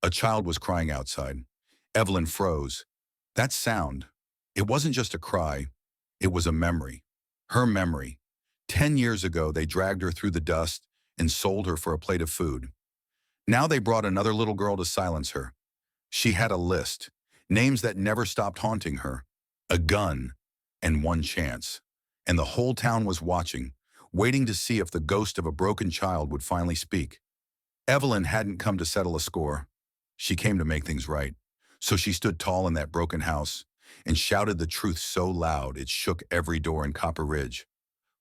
A child was crying outside. Evelyn froze. That sound, it wasn't just a cry, it was a memory. Her memory. 10 years ago, they dragged her through the dust and sold her for a plate of food. Now they brought another little girl to silence her. She had a list, names that never stopped haunting her, a gun, and one chance. And the whole town was watching, waiting to see if the ghost of a broken child would finally speak. Evelyn hadn't come to settle a score. She came to make things right. So she stood tall in that broken house and shouted the truth so loud it shook every door in Copper Ridge.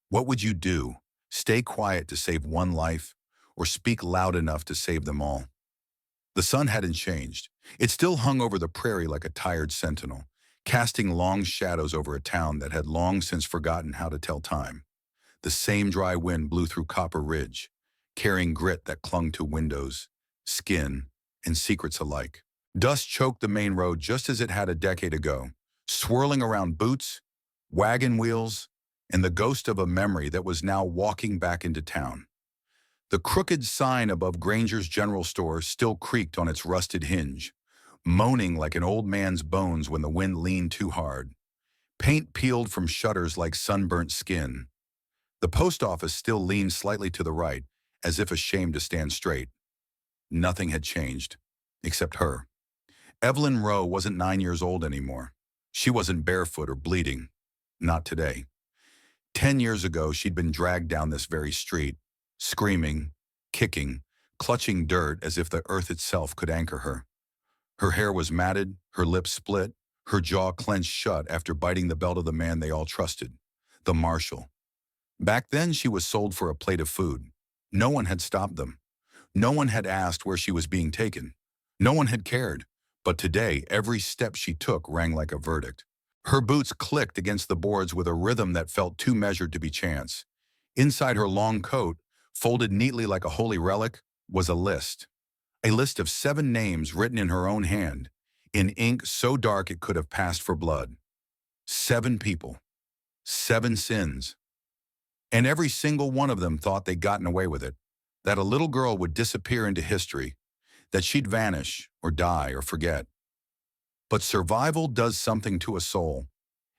What would you do? Stay quiet to save one life, or speak loud enough to save them all? The sun hadn't changed. It still hung over the prairie like a tired sentinel, casting long shadows over a town that had long since forgotten how to tell time. The same dry wind blew through Copper Ridge, carrying grit that clung to windows, skin, and secrets alike. Dust choked the main road just as it had a decade ago, swirling around boots, wagon wheels, and the ghost of a memory that was now walking back into town. The crooked sign above Granger's General Store still creaked on its rusted hinge, moaning like an old man's bones when the wind leaned too hard. Paint peeled from shutters like sunburnt skin. The post office still leaned slightly to the right, as if ashamed to stand straight. Nothing had changed, except her. Evelyn Rowe wasn't 9 years old anymore. She wasn't barefoot or bleeding. Not today. 10 years ago, she'd been dragged down this very street, screaming, kicking, clutching dirt as if the earth itself could anchor her. Her hair was matted, her lips split, her jaw clenched shut after biting the belt of the man they all trusted, the marshal. Back then, she was sold for a plate of food. No one had stopped them. No one had asked where she was being taken. No one had cared. But today, every step she took rang like a verdict. Her boots clicked against the boards with a rhythm that felt too measured to be chance. Inside her long coat, folded neatly like a holy relic, was a list. A list of 7 names written in her own hand, in ink so dark it could have passed for blood. 7 people. 7 sins. And every single one of them thought they'd gotten away with it, that a little girl would disappear into history, that she'd vanish or die or forget. But survival does something to a soul.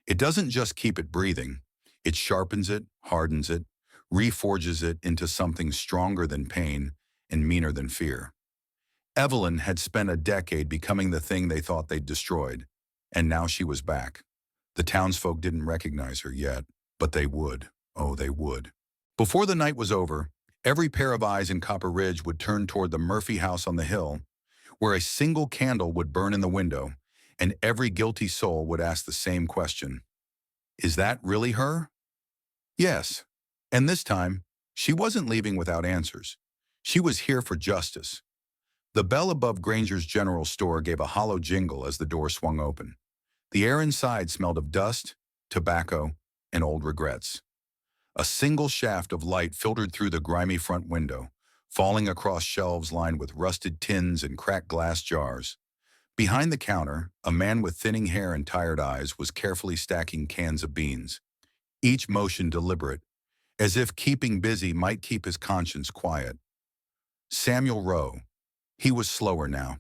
It doesn't just keep it breathing. It sharpens it, hardens it, reforges it into something stronger than pain and meaner than fear. Evelyn had spent a decade becoming the thing they thought they'd destroyed, and now she was back. The townsfolk didn't recognize her yet, but they would. Oh, they would. Before the night was over, every pair of eyes in Copper Ridge would turn toward the Murphy house on the hill, where a single candle would burn in the window, and every guilty soul would ask the same question. Is that really her? Yes. And this time, she wasn't leaving without answers. She was here for justice. The bell above Granger's General Store gave a hollow jingle as the door swung open. The air inside smelled of dust, tobacco, and old regrets. A single shaft of light filtered through the grimy front window, falling across shelves lined with rusted tins and cracked glass jars. Behind the counter, a man with thinning hair and tired eyes was carefully stacking cans of beans, each motion deliberate, as if keeping busy might keep his conscience quiet. Samuel Rowe. He was slower now,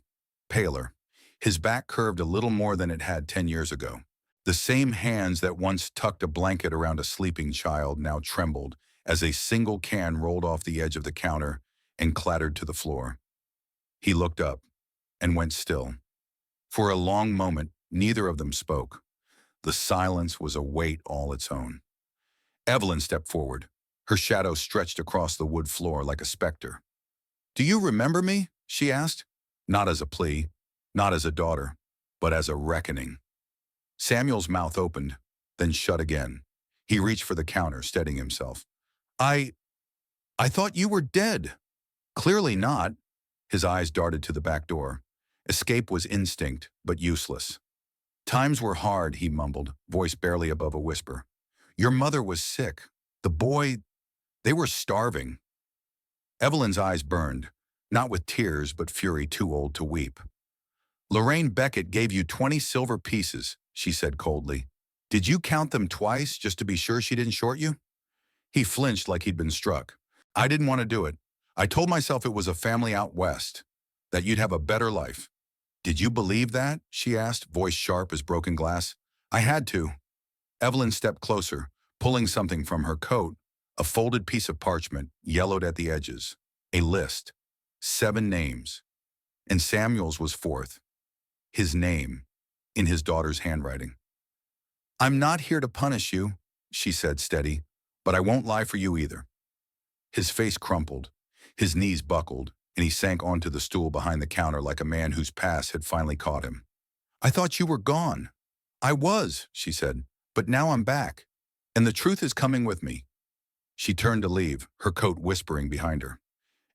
paler. His back curved a little more than it had 10 years ago. The same hands that once tucked a blanket around a sleeping child now trembled as a single can rolled off the edge of the counter and clattered to the floor. He looked up and went still. For a long moment, neither of them spoke. The silence was a weight all its own. Evelyn stepped forward. Her shadow stretched across the wood floor like a specter. "Do you remember me?" she asked. Not as a plea, not as a daughter, but as a reckoning. Samuel's mouth opened, then shut again. He reached for the counter, steadying himself. I thought you were dead." "Clearly not." His eyes darted to the back door. Escape was instinct, but useless. "Times were hard," he mumbled, voice barely above a whisper. "Your mother was sick. The boy, they were starving." Evelyn's eyes burned, not with tears but fury too old to weep. "Lorraine Beckett gave you 20 silver pieces," she said coldly. "Did you count them twice just to be sure she didn't short you?" He flinched like he'd been struck. "I didn't want to do it. I told myself it was a family out west." that you'd have a better life. Did you believe that? She asked, voice sharp as broken glass. I had to. Evelyn stepped closer, pulling something from her coat, a folded piece of parchment, yellowed at the edges. A list. 7 names. And Samuel's was fourth. His name, in his daughter's handwriting. I'm not here to punish you, she said, steady, but I won't lie for you either. His face crumpled, his knees buckled, and he sank onto the stool behind the counter like a man whose past had finally caught him. I thought you were gone. I was, she said, but now I'm back, and the truth is coming with me. She turned to leave, her coat whispering behind her.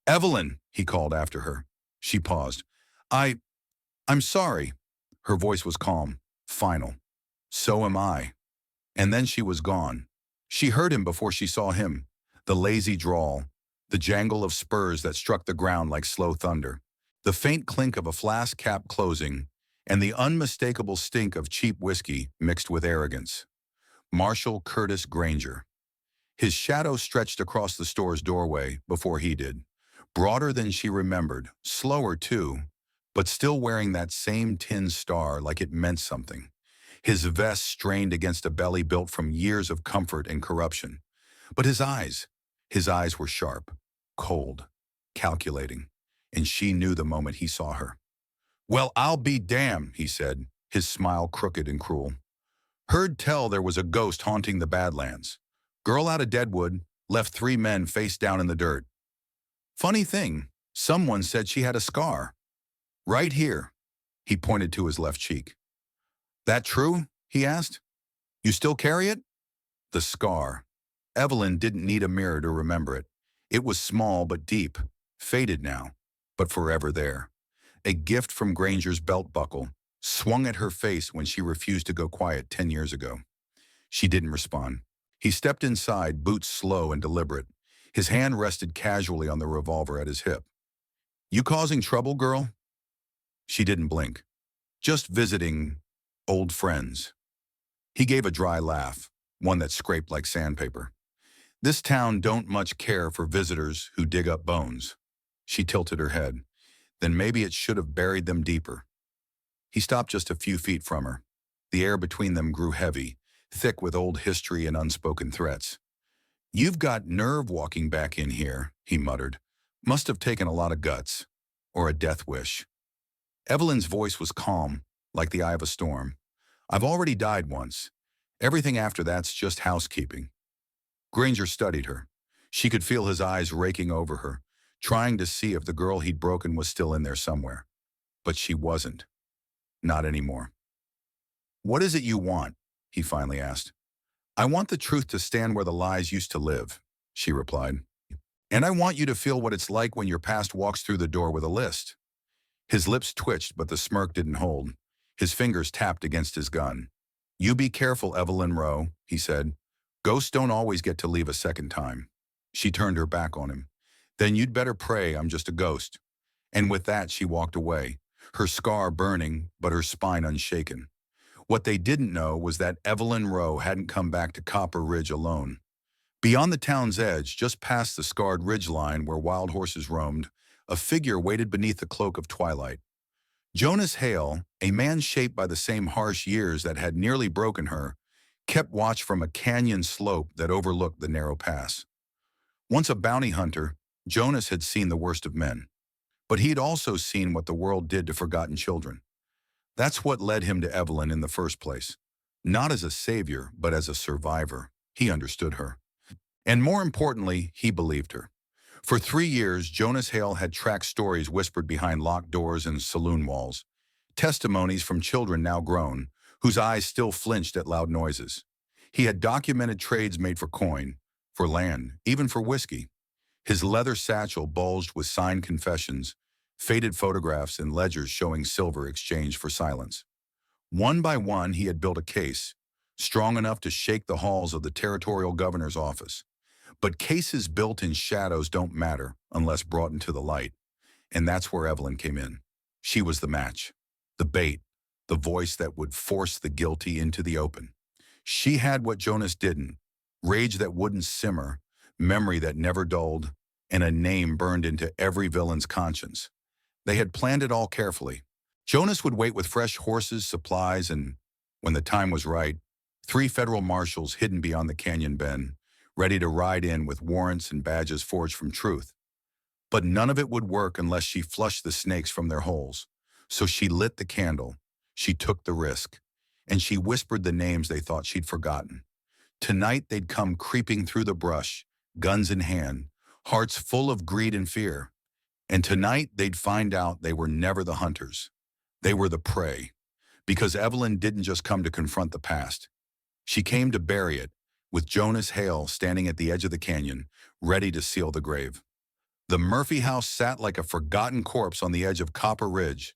Evelyn, he called after her. She paused. I'm sorry. Her voice was calm, final. So am I. And then she was gone. She heard him before she saw him, the lazy drawl, the jangle of spurs that struck the ground like slow thunder, the faint clink of a flask cap closing, and the unmistakable stink of cheap whiskey mixed with arrogance. Marshall Curtis Granger. His shadow stretched across the store's doorway before he did, broader than she remembered, slower too, but still wearing that same tin star like it meant something. His vest strained against a belly built from years of comfort and corruption. But his eyes were sharp, cold, calculating, and she knew the moment he saw her. Well, I'll be damned, he said, his smile crooked and cruel. Heard tell there was a ghost haunting the Badlands. Girl out of Deadwood, left 3 men face down in the dirt. Funny thing, someone said she had a scar. Right here, he pointed to his left cheek. That true? He asked. You still carry it? The scar. Evelyn didn't need a mirror to remember it. It was small but deep, faded now, but forever there. A gift from Granger's belt buckle, swung at her face when she refused to go quiet 10 years ago. She didn't respond. He stepped inside, boots slow and deliberate. His hand rested casually on the revolver at his hip. You causing trouble, girl? She didn't blink. Just visiting old friends. He gave a dry laugh, one that scraped like sandpaper. This town don't much care for visitors who dig up bones. She tilted her head. Then maybe it should have buried them deeper. He stopped just a few feet from her. The air between them grew heavy, thick with old history and unspoken threats. You've got nerve walking back in here, he muttered. Must have taken a lot of guts. Or a death wish. Evelyn's voice was calm, like the eye of a storm. I've already died once. Everything after that's just housekeeping. Granger studied her. She could feel his eyes raking over her, trying to see if the girl he'd broken was still in there somewhere. But she wasn't. Not anymore. What is it you want? He finally asked. I want the truth to stand where the lies used to live, she replied. And I want you to feel what it's like when your past walks through the door with a list. His lips twitched, but the smirk didn't hold. His fingers tapped against his gun. You be careful, Evelyn Rowe, he said. Ghosts don't always get to leave a second time. She turned her back on him. Then you'd better pray I'm just a ghost. And with that, she walked away, her scar burning, but her spine unshaken. What they didn't know was that Evelyn Rowe hadn't come back to Copper Ridge alone. Beyond the town's edge, just past the scarred ridgeline where wild horses roamed, a figure waited beneath the cloak of twilight. Jonas Hale, a man shaped by the same harsh years that had nearly broken her, kept watch from a canyon slope that overlooked the narrow pass. Once a bounty hunter, Jonas had seen the worst of men. But he'd also seen what the world did to forgotten children. That's what led him to Evelyn in the first place. Not as a savior, but as a survivor. He understood her. And more importantly, he believed her. For 3 years, Jonas Hale had tracked stories whispered behind locked doors and saloon walls, testimonies from children now grown, whose eyes still flinched at loud noises. He had documented trades made for coin, for land, even for whiskey. His leather satchel bulged with signed confessions, faded photographs and ledgers showing silver exchanged for silence. One by one, he had built a case, strong enough to shake the halls of the territorial governor's office. But cases built in shadows don't matter unless brought into the light. And that's where Evelyn came in. She was the match, the bait, the voice that would force the guilty into the open. She had what Jonas didn't: rage that wouldn't simmer, memory that never dulled, and a name burned into every villain's conscience. They had planned it all carefully. Jonas would wait with fresh horses, supplies, and, when the time was right, 3 federal marshals hidden beyond the canyon bend, ready to ride in with warrants and badges forged from truth. But none of it would work unless she flushed the snakes from their holes. So she lit the candle, she took the risk, and she whispered the names they thought she'd forgotten. Tonight they'd come creeping through the brush, guns in hand, hearts full of greed and fear. And tonight they'd find out they were never the hunters. They were the prey. Because Evelyn didn't just come to confront the past. She came to bury it, with Jonas Hale standing at the edge of the canyon, ready to seal the grave. The Murphy house sat like a forgotten corpse on the edge of Copper Ridge.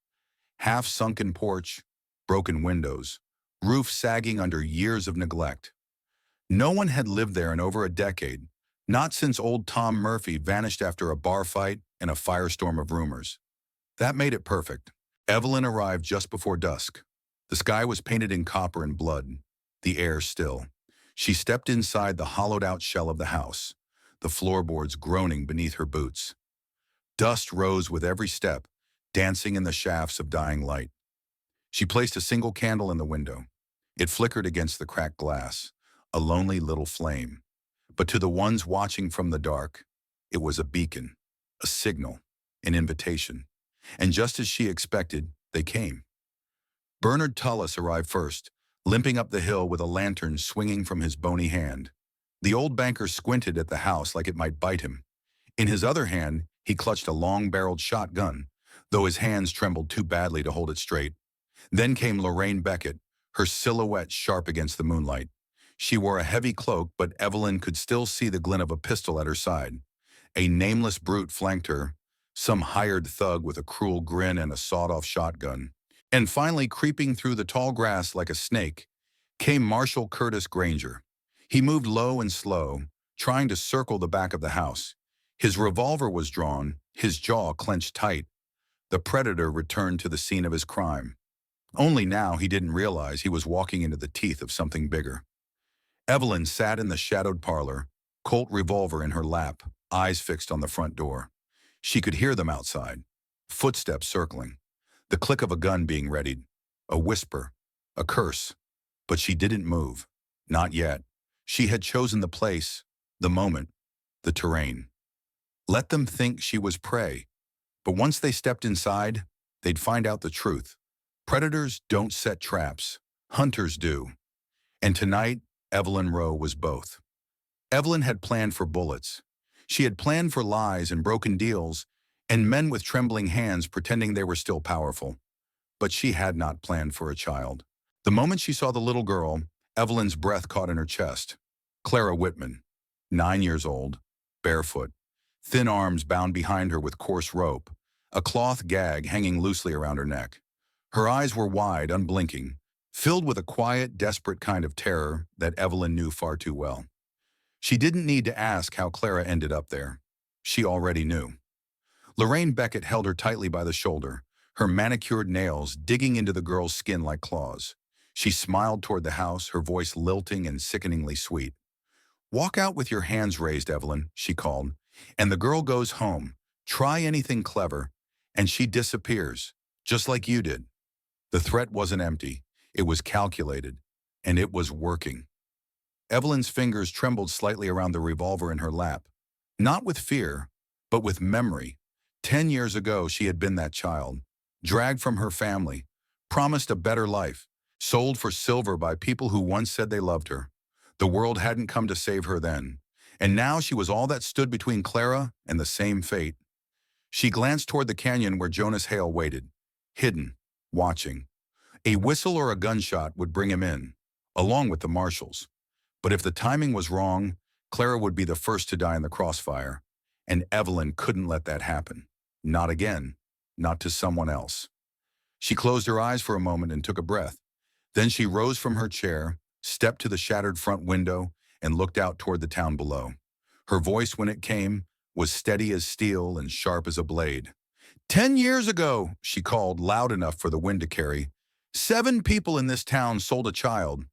Half-sunken porch, broken windows, roof sagging under years of neglect. No one had lived there in over a decade, not since old Tom Murphy vanished after a bar fight and a firestorm of rumors. That made it perfect. Evelyn arrived just before dusk. The sky was painted in copper and blood, the air still. She stepped inside the hollowed-out shell of the house, the floorboards groaning beneath her boots. Dust rose with every step, dancing in the shafts of dying light. She placed a single candle in the window. It flickered against the cracked glass, a lonely little flame. But to the ones watching from the dark, it was a beacon, a signal, an invitation. And just as she expected, they came. Bernard Tullis arrived first, limping up the hill with a lantern swinging from his bony hand. The old banker squinted at the house like it might bite him. In his other hand, he clutched a long-barreled shotgun, though his hands trembled too badly to hold it straight. Then came Lorraine Beckett, her silhouette sharp against the moonlight. She wore a heavy cloak, but Evelyn could still see the glint of a pistol at her side. A nameless brute flanked her, some hired thug with a cruel grin and a sawed-off shotgun. And finally, creeping through the tall grass like a snake, came Marshal Curtis Granger. He moved low and slow, trying to circle the back of the house. His revolver was drawn, his jaw clenched tight. The predator returned to the scene of his crime. Only now he didn't realize he was walking into the teeth of something bigger. Evelyn sat in the shadowed parlor, Colt revolver in her lap, eyes fixed on the front door. She could hear them outside, footsteps circling, the click of a gun being readied, a whisper, a curse. But she didn't move. Not yet. She had chosen the place, the moment, the terrain. Let them think she was prey. But once they stepped inside, they'd find out the truth. Predators don't set traps. Hunters do. And tonight, Evelyn Rowe was both. Evelyn had planned for bullets. She had planned for lies and broken deals, and men with trembling hands pretending they were still powerful. But she had not planned for a child. The moment she saw the little girl, Evelyn's breath caught in her chest. Clara Whitman, 9 years old, barefoot, thin arms bound behind her with coarse rope, a cloth gag hanging loosely around her neck. Her eyes were wide, unblinking, filled with a quiet, desperate kind of terror that Evelyn knew far too well. She didn't need to ask how Clara ended up there. She already knew. Lorraine Beckett held her tightly by the shoulder, her manicured nails digging into the girl's skin like claws. She smiled toward the house, her voice lilting and sickeningly sweet. "Walk out with your hands raised, Evelyn," she called, "and the girl goes home. Try anything clever, and she disappears, just like you did." The threat wasn't empty. It was calculated, and it was working. Evelyn's fingers trembled slightly around the revolver in her lap, not with fear, but with memory. 10 years ago, she had been that child, dragged from her family, promised a better life, sold for silver by people who once said they loved her. The world hadn't come to save her then, and now she was all that stood between Clara and the same fate. She glanced toward the canyon where Jonas Hale waited, hidden, watching. A whistle or a gunshot would bring him in, along with the marshals. But if the timing was wrong, Clara would be the first to die in the crossfire, and Evelyn couldn't let that happen. Not again, not to someone else. She closed her eyes for a moment and took a breath. Then she rose from her chair, stepped to the shattered front window, and looked out toward the town below. Her voice, when it came, was steady as steel and sharp as a blade. 10 years ago," she called loud enough for the wind to carry, "7 people in this town sold a child."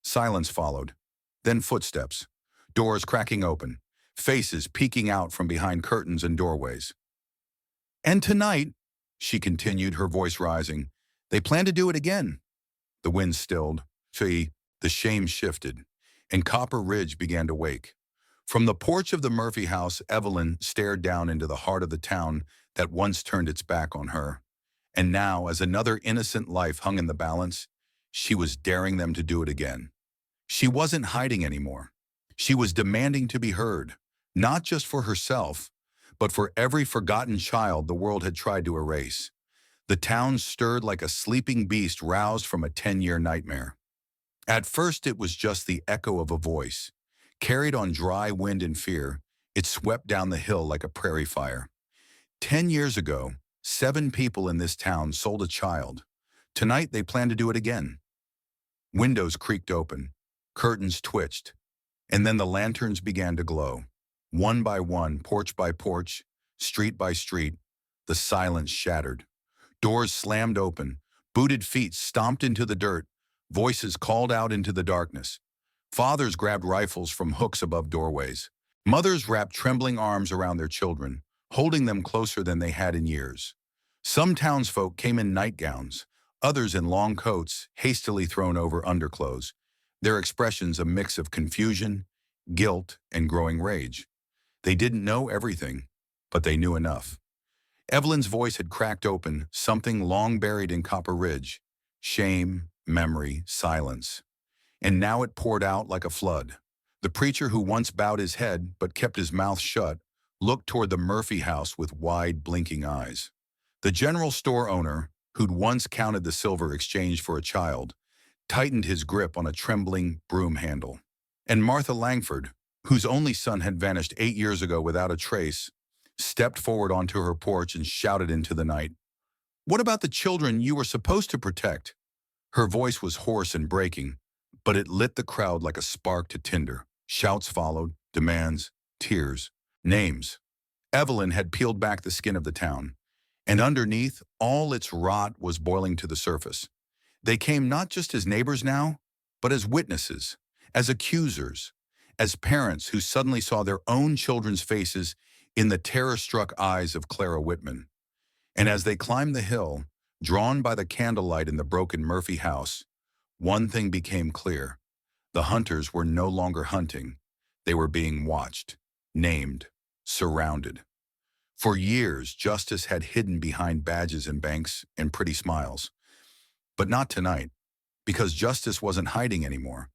Silence followed, then footsteps, doors cracking open, faces peeking out from behind curtains and doorways. "And tonight," she continued, her voice rising. They plan to do it again. The wind stilled. The shame shifted, and Copper Ridge began to wake. From the porch of the Murphy house, Evelyn stared down into the heart of the town that once turned its back on her. And now, as another innocent life hung in the balance, she was daring them to do it again. She wasn't hiding anymore. She was demanding to be heard, not just for herself, but for every forgotten child the world had tried to erase. The town stirred like a sleeping beast roused from a 10-year nightmare. At first, it was just the echo of a voice. Carried on dry wind and fear, it swept down the hill like a prairie fire. 10 years ago, 7 people in this town sold a child. Tonight, they plan to do it again. Windows creaked open, curtains twitched, and then the lanterns began to glow. One by one, porch by porch, street by street, the silence shattered. Doors slammed open, booted feet stomped into the dirt, voices called out into the darkness. Fathers grabbed rifles from hooks above doorways. Mothers wrapped trembling arms around their children, holding them closer than they had in years. Some townsfolk came in nightgowns, others in long coats, hastily thrown over underclothes, their expressions a mix of confusion, guilt, and growing rage. They didn't know everything, but they knew enough. Evelyn's voice had cracked open, something long buried in Copper Ridge. Shame, memory, silence. And now it poured out like a flood. The preacher who once bowed his head but kept his mouth shut looked toward the Murphy house with wide, blinking eyes. The general store owner, who'd once counted the silver exchanged for a child, tightened his grip on a trembling broom handle. And Martha Langford, whose only son had vanished 8 years ago without a trace, stepped forward onto her porch and shouted into the night, "What about the children you were supposed to protect?" Her voice was hoarse and breaking, but it lit the crowd like a spark to tinder. Shouts followed, demands, tears, names. Evelyn had peeled back the skin of the town, and underneath, all its rot was boiling to the surface. They came not just as neighbors now, but as witnesses, as accusers, as parents who suddenly saw their own children's faces in the terror-struck eyes of Clara Whitman. And as they climbed the hill, drawn by the candlelight in the broken Murphy house, one thing became clear. The hunters were no longer hunting. They were being watched, named, surrounded. For years, justice had hidden behind badges and banks and pretty smiles. But not tonight, because justice wasn't hiding anymore.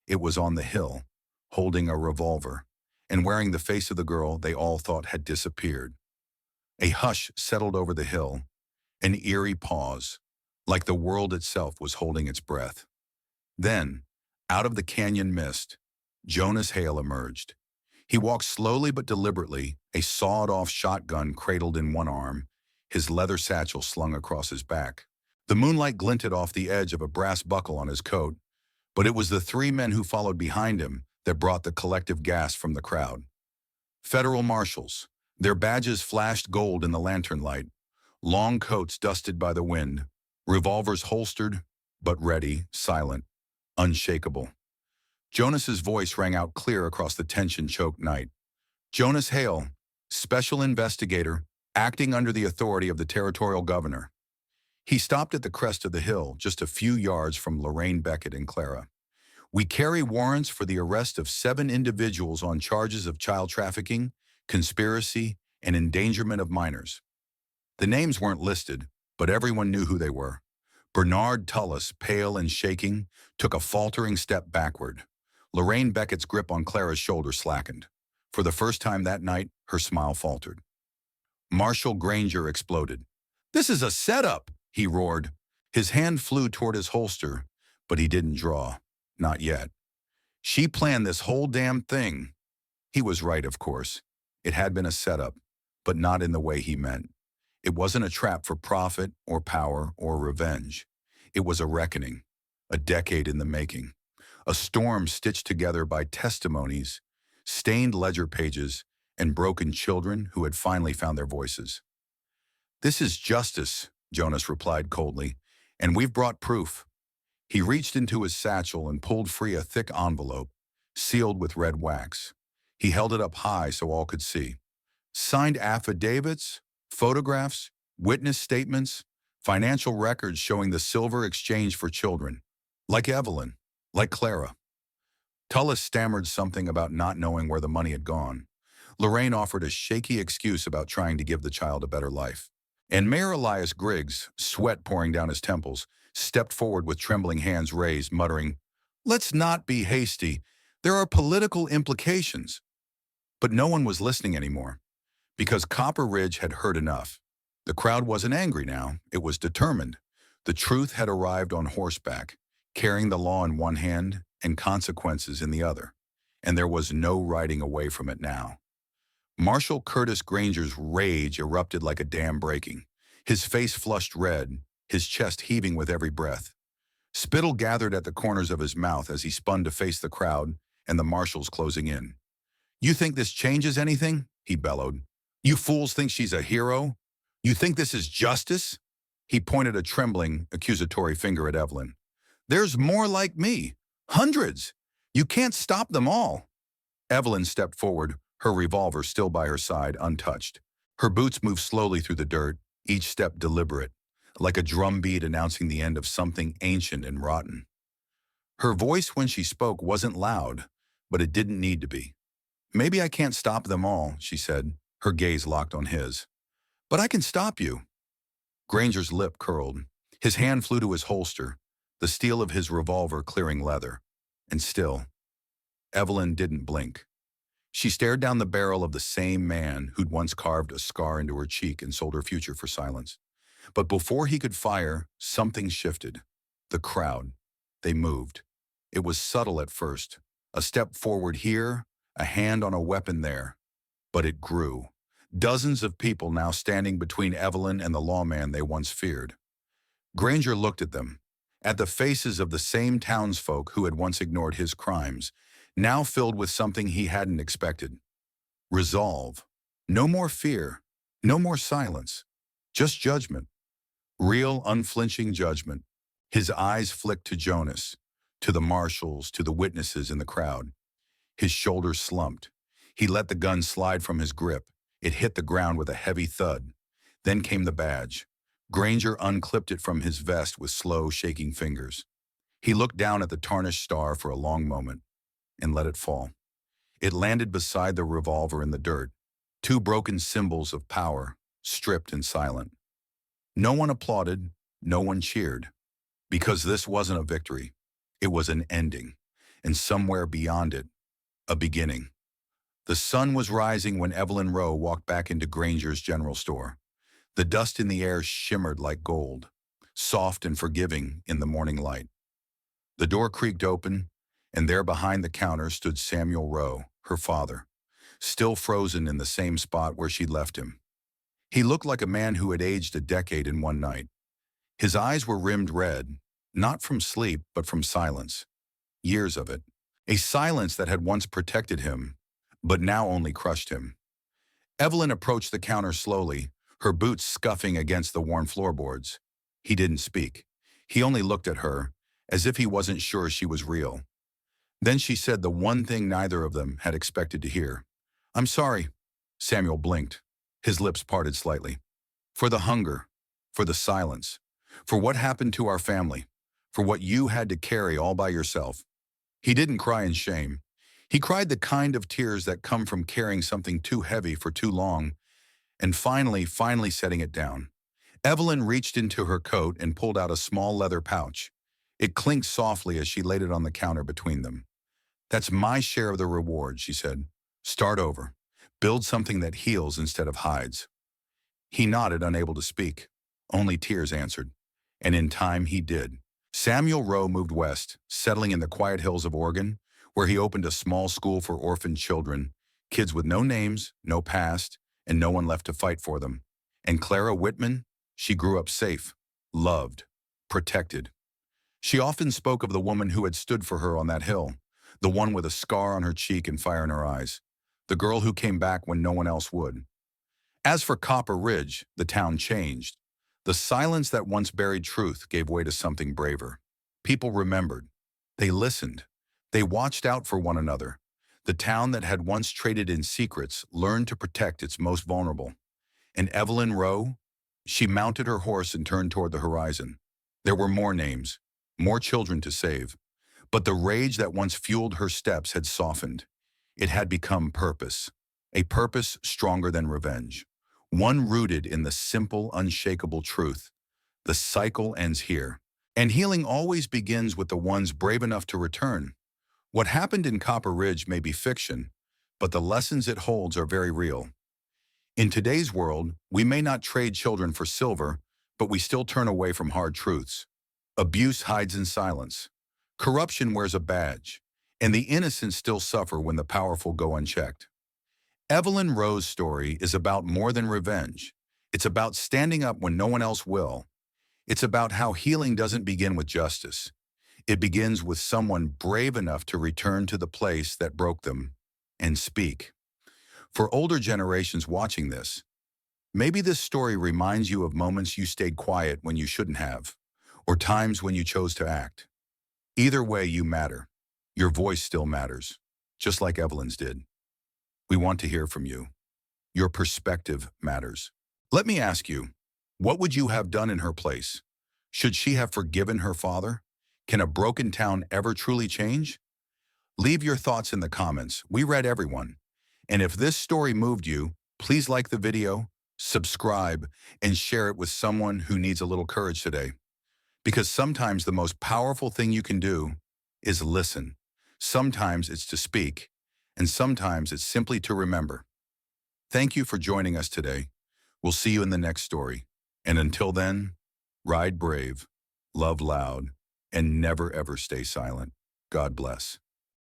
It was on the hill, holding a revolver, and wearing the face of the girl they all thought had disappeared. A hush settled over the hill, an eerie pause, like the world itself was holding its breath. Then, out of the canyon mist, Jonas Hale emerged. He walked slowly but deliberately, a sawed-off shotgun cradled in one arm, his leather satchel slung across his back. The moonlight glinted off the edge of a brass buckle on his coat, but it was the 3 men who followed behind him that brought the collective gasp from the crowd. Federal marshals, their badges flashed gold in the lantern light, long coats dusted by the wind, revolvers holstered, but ready, silent, unshakable. Jonas's voice rang out clear across the tension-choked night. Jonas Hale, special investigator, acting under the authority of the territorial governor. He stopped at the crest of the hill, just a few yards from Lorraine Beckett and Clara. We carry warrants for the arrest of 7 individuals on charges of child trafficking, conspiracy, and endangerment of minors. The names weren't listed, but everyone knew who they were. Bernard Tullis, pale and shaking, took a faltering step backward. Lorraine Beckett's grip on Clara's shoulder slackened. For the first time that night, her smile faltered. Marshal Granger exploded. "This is a setup," he roared. His hand flew toward his holster, but he didn't draw. Not yet. She planned this whole damn thing. He was right, of course. It had been a setup, but not in the way he meant. It wasn't a trap for profit or power or revenge. It was a reckoning, a decade in the making, a storm stitched together by testimonies, stained ledger pages, and broken children who had finally found their voices. "This is justice," Jonas replied coldly, "and we've brought proof." He reached into his satchel and pulled free a thick envelope, sealed with red wax. He held it up high so all could see. "Signed affidavits, photographs, Witness statements, financial records showing the silver exchange for children. Like Evelyn, like Clara. Tullis stammered something about not knowing where the money had gone. Lorraine offered a shaky excuse about trying to give the child a better life. And Mayor Elias Griggs, sweat pouring down his temples, stepped forward with trembling hands raised, muttering, "Let's not be hasty. There are political implications." But no one was listening anymore, because Copper Ridge had heard enough. The crowd wasn't angry now, it was determined. The truth had arrived on horseback, carrying the law in one hand and consequences in the other, and there was no riding away from it now. Marshal Curtis Granger's rage erupted like a dam breaking, his face flushed red, his chest heaving with every breath. Spittle gathered at the corners of his mouth as he spun to face the crowd and the marshals closing in. "You think this changes anything?" he bellowed. "You fools think she's a hero? You think this is justice?" He pointed a trembling, accusatory finger at Evelyn. "There's more like me. Hundreds. You can't stop them all." Evelyn stepped forward, her revolver still by her side, untouched. Her boots moved slowly through the dirt, each step deliberate, like a drumbeat announcing the end of something ancient and rotten. Her voice when she spoke wasn't loud, but it didn't need to be. "Maybe I can't stop them all," she said, her gaze locked on his. "But I can stop you." Granger's lip curled. His hand flew to his holster, the steel of his revolver clearing leather. And still, Evelyn didn't blink. She stared down the barrel of the same man who'd once carved a scar into her cheek and sold her future for silence. But before he could fire, something shifted. The crowd. They moved. It was subtle at first. A step forward here, a hand on a weapon there. But it grew. Dozens of people now standing between Evelyn and the lawman they once feared. Granger looked at them, at the faces of the same townsfolk who had once ignored his crimes, now filled with something he hadn't expected. Resolve. No more fear. No more silence. Just judgment. Real, unflinching judgment. His eyes flicked to Jonas, to the marshals, to the witnesses in the crowd. His shoulders slumped. He let the gun slide from his grip. It hit the ground with a heavy thud. Then came the badge. Granger unclipped it from his vest with slow, shaking fingers. He looked down at the tarnished star for a long moment and let it fall. It landed beside the revolver in the dirt, two broken symbols of power, stripped and silent. No one applauded, no one cheered, because this wasn't a victory. It was an ending, and somewhere beyond it, a beginning. The sun was rising when Evelyn Rowe walked back into Granger's general store. The dust in the air shimmered like gold, soft and forgiving in the morning light. The door creaked open, and there behind the counter stood Samuel Rowe, her father, still frozen in the same spot where she'd left him. He looked like a man who had aged a decade in one night. His eyes were rimmed red, not from sleep, but from silence. Years of it. A silence that had once protected him, but now only crushed him. Evelyn approached the counter slowly, her boots scuffing against the worn floorboards. He didn't speak. He only looked at her, as if he wasn't sure she was real. Then she said the one thing neither of them had expected to hear. "I'm sorry." Samuel blinked. His lips parted slightly. "For the hunger, for the silence, for what happened to our family, for what you had to carry all by yourself." He didn't cry in shame. He cried the kind of tears that come from carrying something too heavy for too long, and finally setting it down. Evelyn reached into her coat and pulled out a small leather pouch. It clinked softly as she laid it on the counter between them. "That's my share of the reward," she said. "Start over. Build something that heals instead of hides." He nodded, unable to speak. Only tears answered. And in time he did. Samuel Rowe moved west, settling in the quiet hills of Oregon, where he opened a small school for orphaned children, kids with no names, no past, and no one left to fight for them. And Clara Whitman, she grew up safe, loved, protected. She often spoke of the woman who had stood for her on that hill, the one with a scar on her cheek and fire in her eyes, the girl who came back when no one else would. As for Copper Ridge, the town changed. The silence that once buried truth gave way to something braver. People remembered. They listened. They watched out for one another. The town that had once traded in secrets learned to protect its most vulnerable. And Evelyn Rowe, She mounted her horse and turned toward the horizon. There were more names, more children to save. But the rage that once fueled her steps had softened. It had become purpose, a purpose stronger than revenge, one rooted in the simple, unshakable truth. The cycle ends here, and healing always begins with the ones brave enough to return. What happened in Copper Ridge may be fiction, but the lessons it holds are very real. In today's world, we may not trade children for silver, but we still turn away from hard truths. Abuse hides in silence. Corruption wears a badge, and the innocent still suffer when the powerful go unchecked. Evelyn Rowe's story is about more than revenge. It's about standing up when no one else will. It's about how healing doesn't begin with justice. It begins with someone brave enough to return to the place that broke them and speak. For older generations watching this, maybe this story reminds you of moments you stayed quiet when you shouldn't have, or times when you chose to act. Either way, you matter. Your voice still matters, just like Evelyn's did. We want to hear from you. Your perspective matters. Let me ask you, what would you have done in her place? Should she have forgiven her father? Can a broken town ever truly change? Leave your thoughts in the comments. We read everyone. And if this story moved you, please like the video, subscribe, and share it with someone who needs a little courage today. Because sometimes the most powerful thing you can do is listen. Sometimes it's to speak, and sometimes it's simply to remember. Thank you for joining us today. We'll see you in the next story. And until then, ride brave, love loud, and never ever stay silent. God bless.